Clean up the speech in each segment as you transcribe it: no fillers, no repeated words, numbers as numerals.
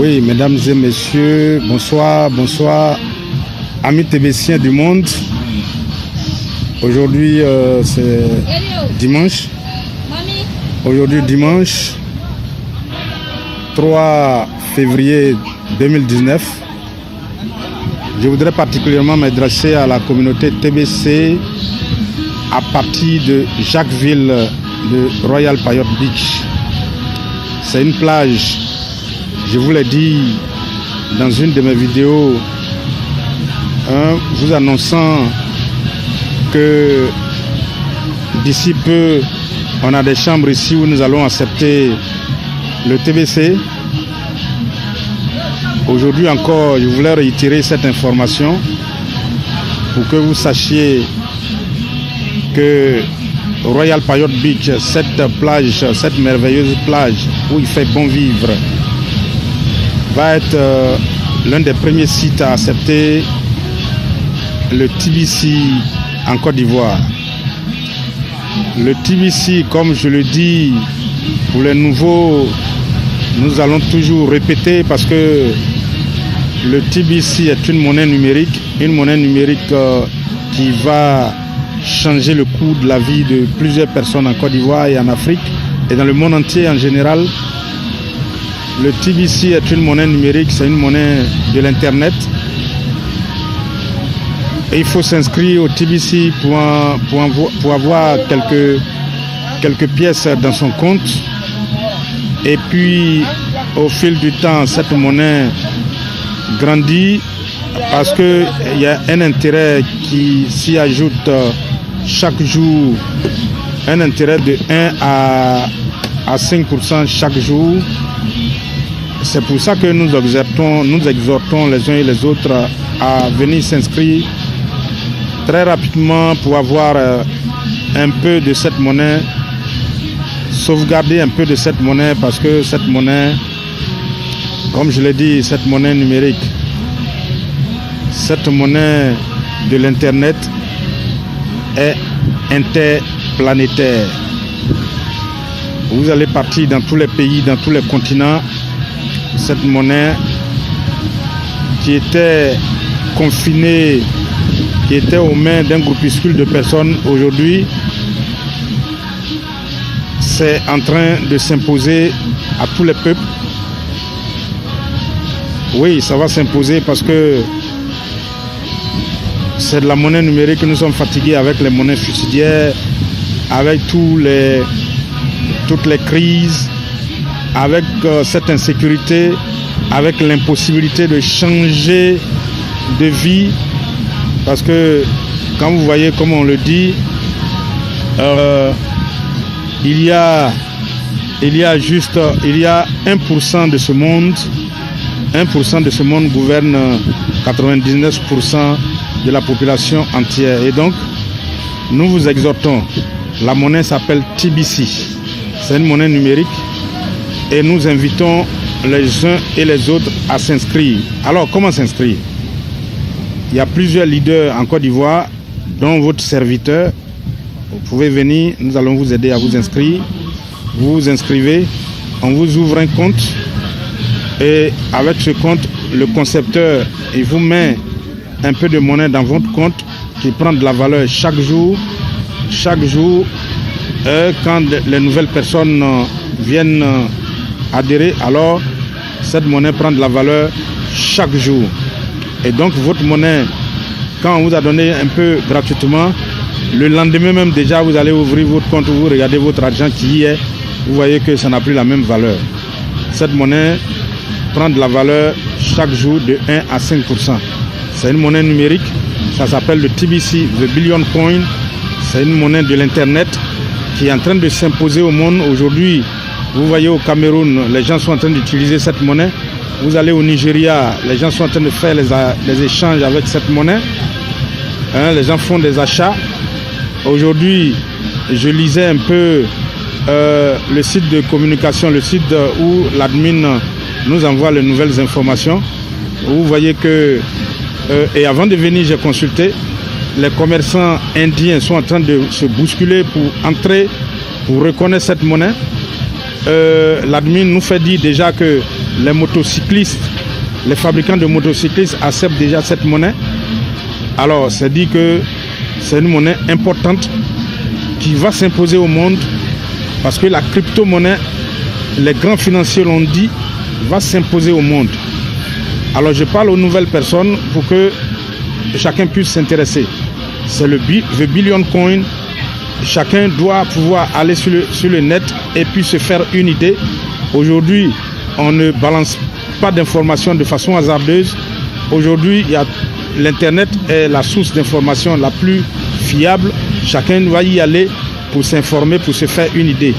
Oui, mesdames et messieurs, bonsoir, amis TBCiens du monde. Aujourd'hui, c'est dimanche. Aujourd'hui, dimanche 3 février 2019. Je voudrais particulièrement m'adresser à la communauté TBC à partir de Jacquesville, de Royal Payot Beach. C'est une plage, je vous l'ai dit dans une de mes vidéos, vous annonçant que d'ici peu, on a des chambres ici où nous allons accepter le TBC. Aujourd'hui encore, je voulais réitérer cette information pour que vous sachiez que Royal Payot Beach, cette plage, cette merveilleuse plage où il fait bon vivre, va être l'un des premiers sites à accepter le TBC en Côte d'Ivoire. Le TBC, comme je le dis, pour les nouveaux, nous allons toujours répéter parce que le TBC est une monnaie numérique qui va changer le cours de la vie de plusieurs personnes en Côte d'Ivoire et en Afrique et dans le monde entier en général. Le TBC est une monnaie numérique, c'est une monnaie de l'Internet. Et il faut s'inscrire au TBC pour avoir quelques pièces dans son compte. Et puis, au fil du temps, cette monnaie grandit parce qu'il y a un intérêt qui s'y ajoute chaque jour, un intérêt de 1 à 5% chaque jour. C'est pour ça que nous exhortons les uns et les autres à venir s'inscrire très rapidement pour avoir un peu de cette monnaie, sauvegarder un peu de cette monnaie parce que cette monnaie, comme je l'ai dit, cette monnaie numérique, cette monnaie de l'Internet est interplanétaire. Vous allez partir dans tous les pays, dans tous les continents. Cette monnaie qui était confinée, qui était aux mains d'un groupuscule de personnes, aujourd'hui, c'est en train de s'imposer à tous les peuples. Oui, ça va s'imposer parce que c'est de la monnaie numérique. Nous sommes fatigués avec les monnaies subsidiaires, avec toutes les crises, avec cette insécurité, avec l'impossibilité de changer de vie. Parce que quand vous voyez comme on le dit, il y a 1% de ce monde. 1% de ce monde gouverne 99% de la population entière. Et donc, nous vous exhortons. La monnaie s'appelle TBC. C'est une monnaie numérique. Et nous invitons les uns et les autres à s'inscrire. Alors, comment s'inscrire? Il y a plusieurs leaders en Côte d'Ivoire, dont votre serviteur. Vous pouvez venir, nous allons vous aider à vous inscrire. Vous vous inscrivez, on vous ouvre un compte. Et avec ce compte, le concepteur, il vous met un peu de monnaie dans votre compte qui prend de la valeur chaque jour. Chaque jour, quand les nouvelles personnes viennent adhérer, alors cette monnaie prend de la valeur chaque jour. Et donc votre monnaie, quand on vous a donné un peu gratuitement, le lendemain même déjà vous allez ouvrir votre compte, vous regardez votre argent qui y est, vous voyez que ça n'a plus la même valeur. Cette monnaie prend de la valeur chaque jour de 1 à 5%. C'est une monnaie numérique, ça s'appelle le TBC, The Billion Coin. C'est une monnaie de l'Internet qui est en train de s'imposer au monde. Aujourd'hui, vous voyez au Cameroun, les gens sont en train d'utiliser cette monnaie. Vous allez au Nigeria, les gens sont en train de faire les échanges avec cette monnaie. Les gens font des achats. Aujourd'hui, je lisais un peu le site de communication, le site où l'admin nous envoie les nouvelles informations. Vous voyez que, et avant de venir, j'ai consulté, les commerçants indiens sont en train de se bousculer pour entrer, pour reconnaître cette monnaie. L'admin nous fait dire déjà que les motocyclistes, les fabricants de motocyclistes acceptent déjà cette monnaie. Alors, c'est dit que c'est une monnaie importante qui va s'imposer au monde parce que la crypto-monnaie, les grands financiers l'ont dit, va s'imposer au monde. Alors, je parle aux nouvelles personnes pour que chacun puisse s'intéresser. C'est le Billion Coin. Chacun doit pouvoir aller sur le net et puis se faire une idée. Aujourd'hui, on ne balance pas d'informations de façon hasardeuse. Aujourd'hui, l'Internet est la source d'information la plus fiable. Chacun doit y aller pour s'informer, pour se faire une idée.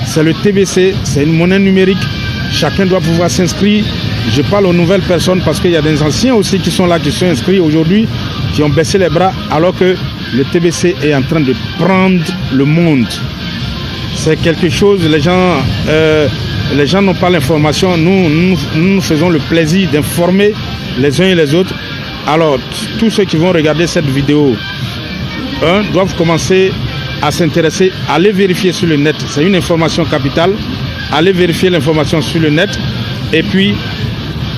C'est le TBC, c'est une monnaie numérique. Chacun doit pouvoir s'inscrire. Je parle aux nouvelles personnes parce qu'il y a des anciens aussi qui sont là, qui sont inscrits aujourd'hui, qui ont baissé les bras alors que le TBC est en train de prendre le monde. C'est quelque chose, les gens n'ont pas l'information. Nous faisons le plaisir d'informer les uns et les autres. Alors, tous ceux qui vont regarder cette vidéo, doivent commencer à s'intéresser, aller vérifier sur le net. C'est une information capitale. Allez vérifier l'information sur le net et puis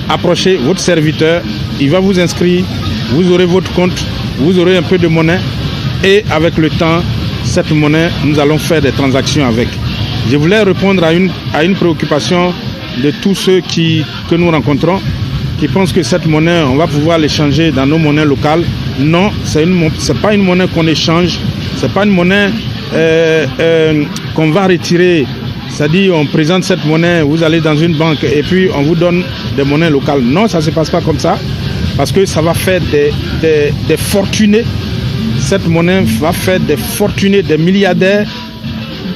approchez votre serviteur. Il va vous inscrire, vous aurez votre compte, vous aurez un peu de monnaie et avec le temps, cette monnaie, nous allons faire des transactions avec. Je voulais répondre à une préoccupation de tous ceux que nous rencontrons qui pensent que cette monnaie, on va pouvoir l'échanger dans nos monnaies locales. Non, c'est pas une monnaie qu'on échange, c'est pas une monnaie qu'on va retirer. C'est-à-dire, on présente cette monnaie, vous allez dans une banque et puis on vous donne des monnaies locales. Non, ça ne se passe pas comme ça, parce que ça va faire des fortunés. Cette monnaie va faire des fortunés, des milliardaires.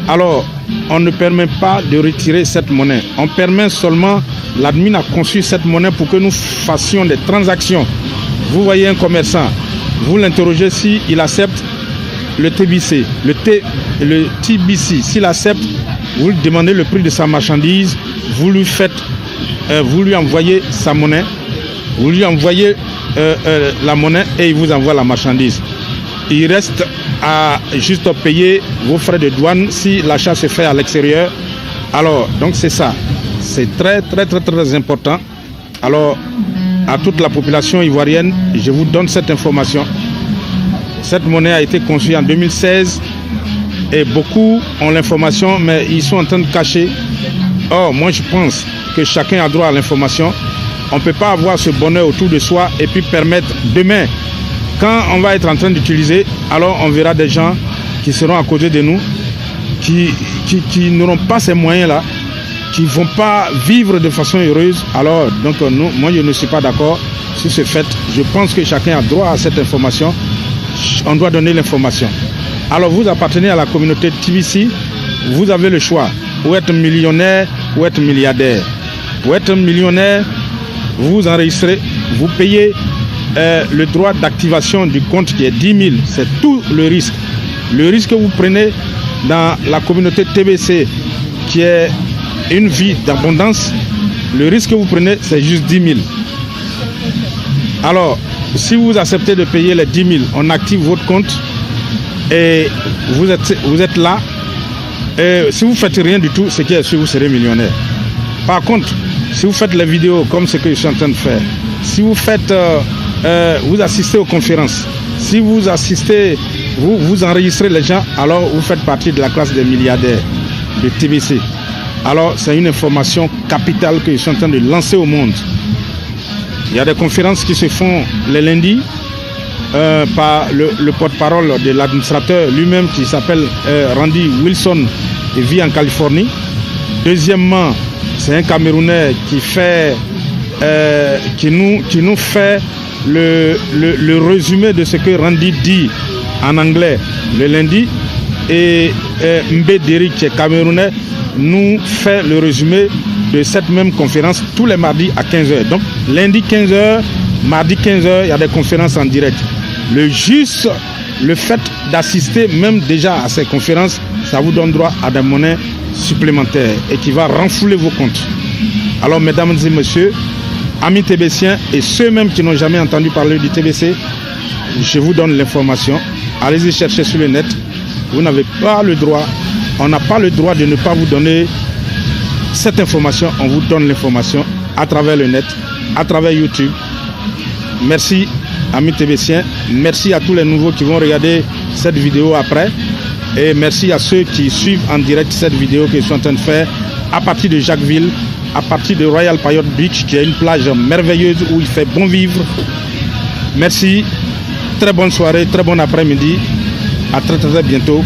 Alors, on ne permet pas de retirer cette monnaie. On permet seulement, l'admin a conçu cette monnaie pour que nous fassions des transactions. Vous voyez un commerçant, vous l'interrogez s'il accepte le TBC, le TBC, s'il accepte, vous lui demandez le prix de sa marchandise, vous lui envoyez sa monnaie, vous lui envoyez la monnaie et il vous envoie la marchandise. Il reste à juste payer vos frais de douane si l'achat se fait à l'extérieur. Alors, donc c'est ça. C'est très, très, très, très important. Alors, à toute la population ivoirienne, je vous donne cette information. Cette monnaie a été conçue en 2016 et beaucoup ont l'information, mais ils sont en train de cacher. Or, moi je pense que chacun a droit à l'information. On ne peut pas avoir ce bonheur autour de soi et puis permettre demain, quand on va être en train d'utiliser, alors on verra des gens qui seront à côté de nous, qui n'auront pas ces moyens-là, qui ne vont pas vivre de façon heureuse. Alors, donc, moi je ne suis pas d'accord sur ce fait. Je pense que chacun a droit à cette information. On doit donner l'information. Alors vous appartenez à la communauté TBC, vous avez le choix, ou être millionnaire ou être milliardaire. Pour être millionnaire, vous vous enregistrez, vous payez le droit d'activation du compte qui est 10 000, c'est tout le risque. Le risque que vous prenez dans la communauté TBC, qui est une vie d'abondance, le risque que vous prenez, c'est juste 10 000. Alors, si vous acceptez de payer les 10 000, on active votre compte et vous êtes là. Et si vous ne faites rien du tout, c'est que vous serez millionnaire. Par contre, si vous faites les vidéos comme ce que je suis en train de faire, si vous faites, vous assistez aux conférences, si vous assistez, vous enregistrez les gens, alors vous faites partie de la classe des milliardaires de TBC. Alors, c'est une information capitale que je suis en train de lancer au monde. Il y a des conférences qui se font les lundis par le porte-parole de l'administrateur lui-même qui s'appelle Randy Wilson et vit en Californie. Deuxièmement, c'est un Camerounais qui nous fait le résumé de ce que Randy dit en anglais le lundi. Et Mbé Derrick, qui est Camerounais, nous fait le résumé de cette même conférence tous les mardis à 15h. Donc lundi 15h, mardi 15h, il y a des conférences en direct. Le fait d'assister même déjà à ces conférences, ça vous donne droit à des monnaies supplémentaires et qui va renflouer vos comptes. Alors mesdames et messieurs, amis TBCiens et ceux même qui n'ont jamais entendu parler du TBC, je vous donne l'information. Allez-y chercher sur le net. Vous n'avez pas le droit, on n'a pas le droit de ne pas vous donner cette information. On vous donne l'information. à travers le net, à travers YouTube. Merci, amis TVciens. Merci à tous les nouveaux qui vont regarder cette vidéo après. Et merci à ceux qui suivent en direct cette vidéo que je suis en train de faire à partir de Jacquesville, à partir de Royal Payot Beach, qui est une plage merveilleuse où il fait bon vivre. Merci, très bonne soirée, très bon après-midi. À très bientôt.